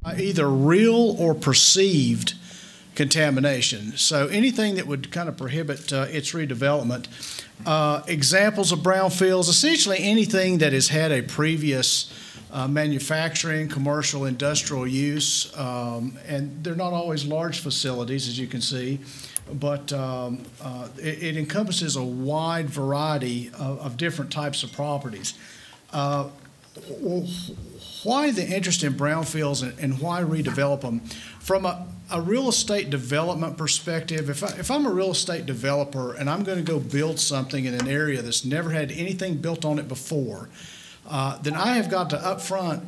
Either real or perceived contamination. So anything that would kind of prohibit its redevelopment. Examples of brownfields, essentially anything that has had a previous manufacturing, commercial, industrial use, and they're not always large facilities, as you can see, but it encompasses a wide variety of different types of properties. Why the interest in brownfields and why redevelop them? From a real estate development perspective, if I'm a real estate developer and I'm going to go build something in an area that's never had anything built on it before, then I have got to upfront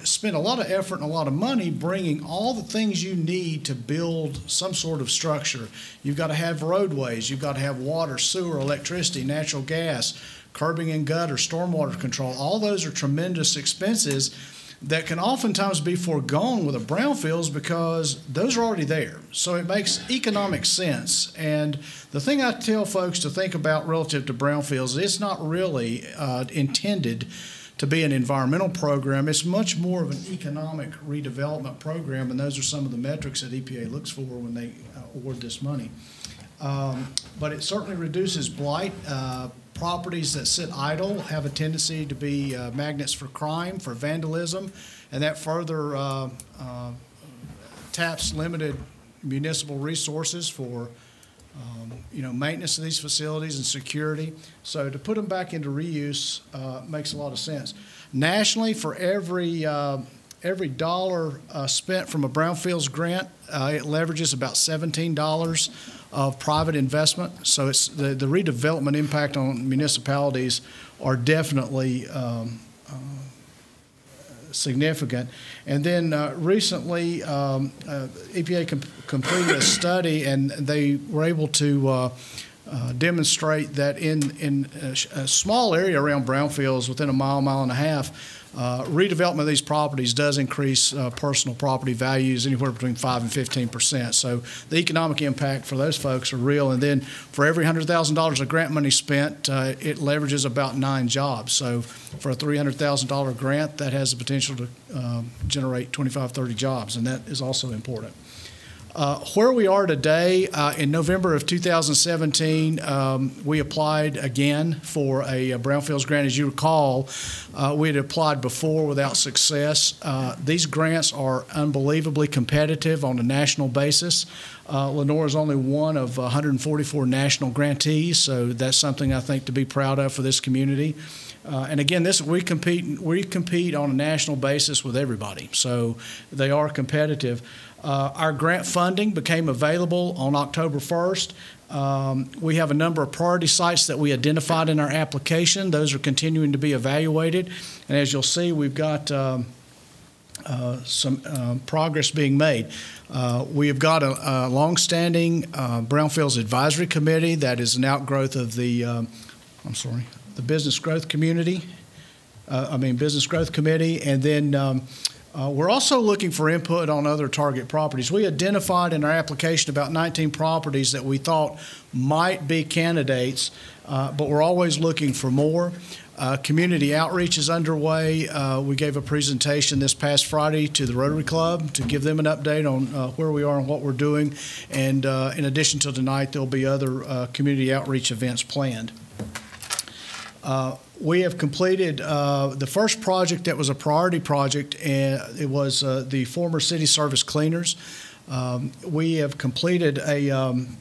spend a lot of effort and a lot of money bringing all the things you need to build some sort of structure. You've got to have roadways, you've got to have water, sewer, electricity, natural gas, curbing and gutter, stormwater control. All those are tremendous expenses that can oftentimes be foregone with a brownfields because those are already there. So it makes economic sense. And the thing I tell folks to think about relative to brownfields, it's not really intended to be an environmental program. It's much more of an economic redevelopment program, and those are some of the metrics that EPA looks for when they award this money. But it certainly reduces blight. Properties that sit idle have a tendency to be magnets for crime, for vandalism, and that further taps limited municipal resources for maintenance of these facilities and security. So to put them back into reuse makes a lot of sense. Nationally, for every dollar spent from a Brownfields grant, it leverages about $17 of private investment. So it's the redevelopment impact on municipalities are definitely significant. And then recently, EPA completed a study, and they were able to demonstrate that in a small area around brownfields, within a mile and a half, redevelopment of these properties does increase personal property values anywhere between 5 and 15%. So the economic impact for those folks are real. And then for every $100,000 of grant money spent, it leverages about 9 jobs. So for a $300,000 grant, that has the potential to generate 25, 30 jobs, and that is also important. Where we are today, in November of 2017, we applied again for a Brownfields grant. As you recall, we had applied before without success. These grants are unbelievably competitive on a national basis. Lenore is only one of 144 national grantees, so that's something I think to be proud of for this community. And again, we compete on a national basis with everybody, so they are competitive. Our grant funding became available on October 1st. We have a number of priority sites that we identified in our application. Those are continuing to be evaluated. And as you'll see, we've got some progress being made. We have got a longstanding Brownfields Advisory Committee that is an outgrowth of the Business Growth Committee, and then we're also looking for input on other target properties. We identified in our application about 19 properties that we thought might be candidates, but we're always looking for more. Community outreach is underway. We gave a presentation this past Friday to the Rotary Club to give them an update on where we are and what we're doing. And in addition to tonight, there'll be other community outreach events planned. We have completed the first project that was a priority project, and it was the former city service cleaners. We have completed an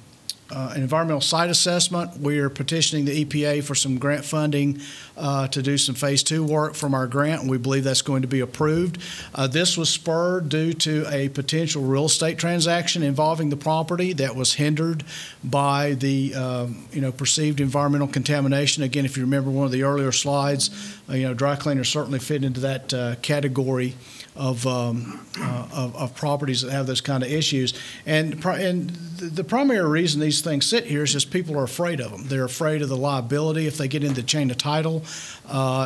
environmental site assessment. We are petitioning the EPA for some grant funding to do some phase 2 work from our grant, and we believe that's going to be approved. This was spurred due to a potential real estate transaction involving the property that was hindered by the perceived environmental contamination. Again, if you remember one of the earlier slides, dry cleaners certainly fit into that category of properties that have those kind of issues. And the primary reason these things sit here is just people are afraid of them. They're afraid of the liability if they get into the chain of title.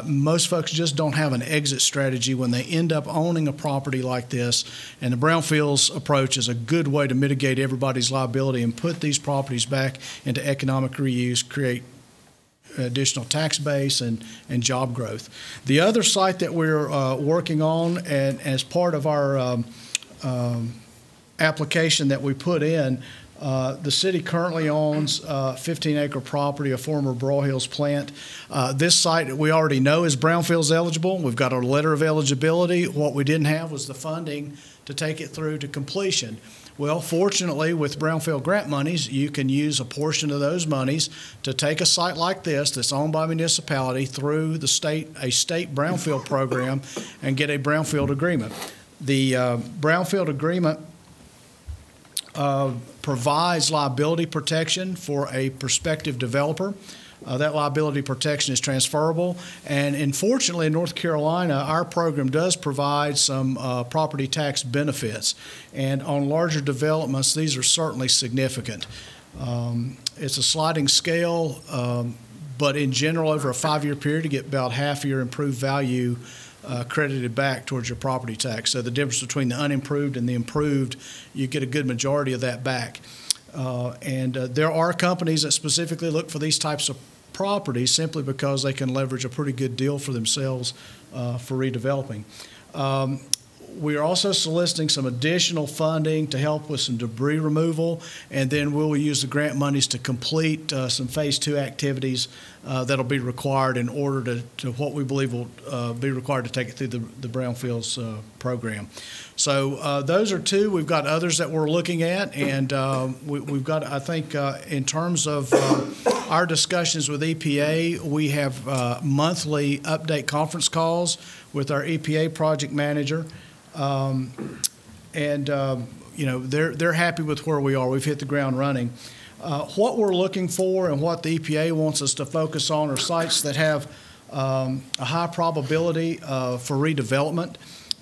Most folks just don't have an exit strategy when they end up owning a property like this. And the Brownfields approach is a good way to mitigate everybody's liability and put these properties back into economic reuse, create additional tax base and job growth. The other site that we're working on, and as part of our application that we put in, the city currently owns 15-acre property, a former Brownfields plant. This site we already know is Brownfields eligible. We've got a letter of eligibility. What we didn't have was the funding to take it through to completion. Well, fortunately, with Brownfield grant monies, you can use a portion of those monies to take a site like this that's owned by a municipality through a state Brownfield program and get a Brownfield agreement. The Brownfield agreement provides liability protection for a prospective developer. That liability protection is transferable, and unfortunately in North Carolina, our program does provide some property tax benefits, and on larger developments, these are certainly significant. It's a sliding scale, but in general, over a 5-year period, you get about half your improved value credited back towards your property tax. So the difference between the unimproved and the improved, you get a good majority of that back. There are companies that specifically look for these types of properties simply because they can leverage a pretty good deal for themselves for redeveloping. We are also soliciting some additional funding to help with some debris removal, and then we'll use the grant monies to complete some Phase 2 activities that'll be required in order to what we believe will be required to take it through the Brownfields program. So those are two. We've got others that we're looking at, and we've got, I think, in terms of our discussions with EPA, we have monthly update conference calls with our EPA project manager. You know, they're happy with where we are. We've hit the ground running. What we're looking for and what the EPA wants us to focus on are sites that have a high probability for redevelopment.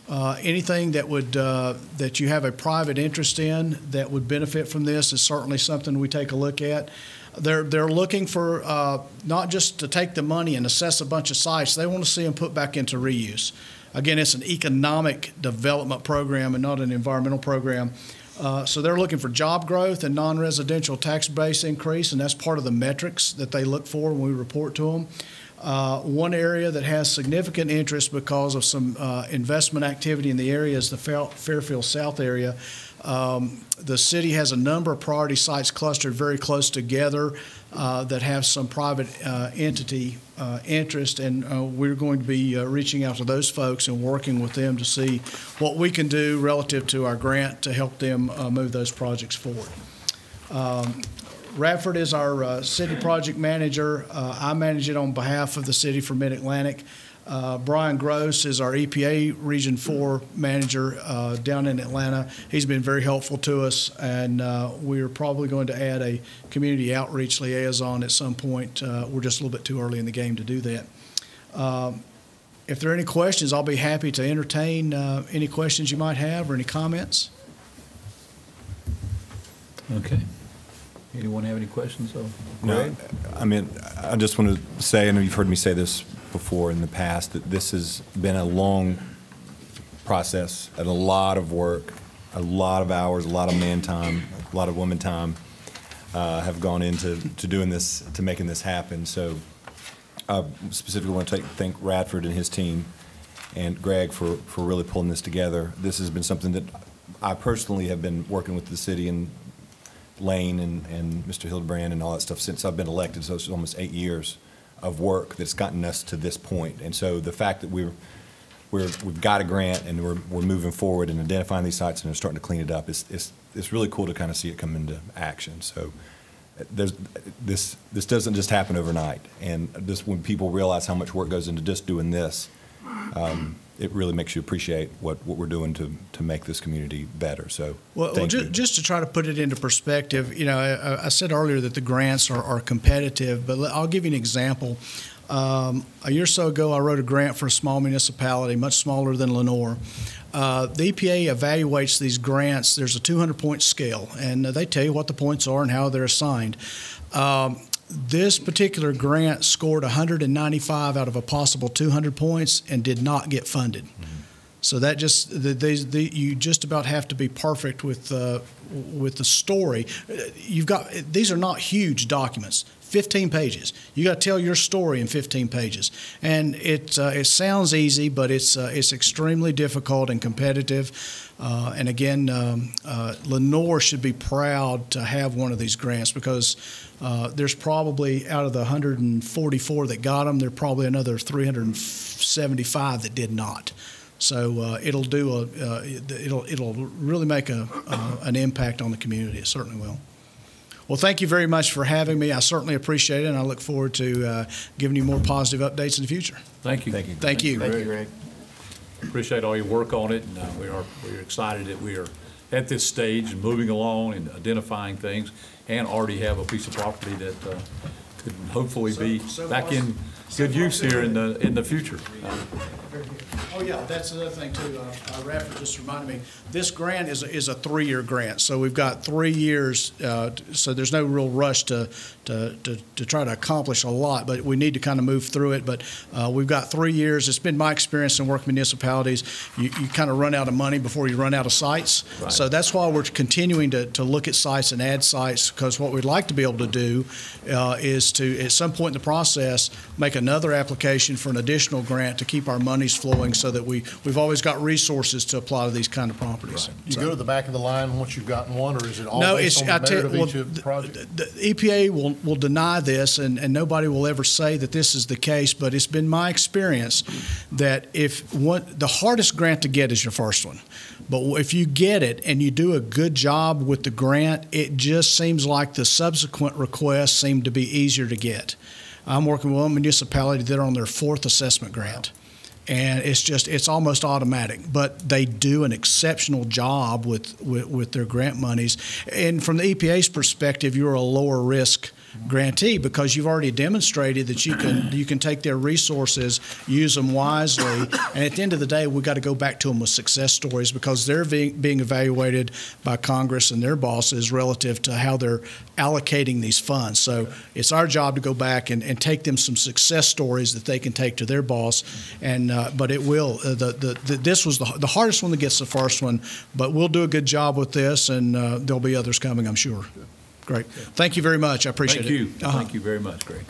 Anything that would that you have a private interest in that would benefit from this is certainly something we take a look at. They're looking for not just to take the money and assess a bunch of sites. They want to see them put back into reuse. Again, it's an economic development program and not an environmental program. So they're looking for job growth and non-residential tax base increase, and that's part of the metrics that they look for when we report to them. One area that has significant interest because of some investment activity in the area is the Fairfield South area. The city has a number of priority sites clustered very close together that have some private entity interest, and we're going to be reaching out to those folks and working with them to see what we can do relative to our grant to help them move those projects forward. Radford is our city project manager. I manage it on behalf of the city for Mid-Atlantic. Brian Gross is our EPA Region 4 manager down in Atlanta. He's been very helpful to us, and we're probably going to add a community outreach liaison at some point. We're just a little bit too early in the game to do that. If there are any questions, I'll be happy to entertain any questions you might have or any comments. Okay. Anyone have any questions? No, I mean, I just want to say, I know you've heard me say this before in the past, that this has been a long process and a lot of work, a lot of hours, a lot of man time, a lot of woman time have gone into doing this, to making this happen. So I specifically want to thank Radford and his team and Greg for really pulling this together. This has been something that I personally have been working with the city and Lane and Mr. Hildebrand and all that stuff since I've been elected, so it's almost 8 years of work that's gotten us to this point. And so the fact that we've got a grant and we're moving forward and identifying these sites and starting to clean it up, it's really cool to kind of see it come into action. So this doesn't just happen overnight, and just when people realize how much work goes into just doing this, it really makes you appreciate what we're doing to make this community better. So, well, just to try to put it into perspective, you know, I said earlier that the grants are competitive, but I'll give you an example. A year or so ago, I wrote a grant for a small municipality, much smaller than Lenore. The EPA evaluates these grants. There's a 200-point scale, and they tell you what the points are and how they're assigned. This particular grant scored 195 out of a possible 200 points and did not get funded. Mm-hmm. So that just you just about have to be perfect with the story. These are not huge documents. 15 pages. You got to tell your story in 15 pages. And it sounds easy, but it's extremely difficult and competitive. And again, Lenore should be proud to have one of these grants because there's probably, out of the 144 that got them, there are probably another 375 that did not. So it'll really make an impact on the community. It certainly will. Well, thank you very much for having me. I certainly appreciate it, and I look forward to giving you more positive updates in the future. Thank you. Thank you. Thank you. Thank you, Greg. Appreciate all your work on it, and we're excited that we are at this stage and moving along and identifying things, and already have a piece of property that could hopefully be back in good use here in the future. Oh, yeah, that's another thing, too. Radford just reminded me, this grant is a 3-year grant, so we've got 3 years, so there's no real rush to try to accomplish a lot, but we need to kind of move through it. But we've got 3 years. It's been my experience in working municipalities. You kind of run out of money before you run out of sites. Right. So that's why we're continuing to look at sites and add sites, because what we'd like to be able to do is to, at some point in the process, make another application for an additional grant to keep our monies flowing so that we've always got resources to apply to these kind of properties. You go to the back of the line once you've gotten one, or is it all No, based on the merit of each of the project? The EPA will deny this, and nobody will ever say that this is the case, but it's been my experience that the hardest grant to get is your first one. But if you get it and you do a good job with the grant, it just seems like the subsequent requests seem to be easier to get. I'm working with one municipality that are on their 4th assessment grant. And it's almost automatic, but they do an exceptional job with their grant monies. And from the EPA's perspective, you're a lower risk grantee because you've already demonstrated that you can take their resources, use them wisely, and at the end of the day, we've got to go back to them with success stories because they're being evaluated by Congress and their bosses relative to how they're allocating these funds. So it's our job to go back and take them some success stories that they can take to their boss. And but it will. This was the hardest one that gets the first one, but we'll do a good job with this, and there'll be others coming, I'm sure. Great. Thank you very much. I appreciate it. Thank you. Thank you very much, Greg.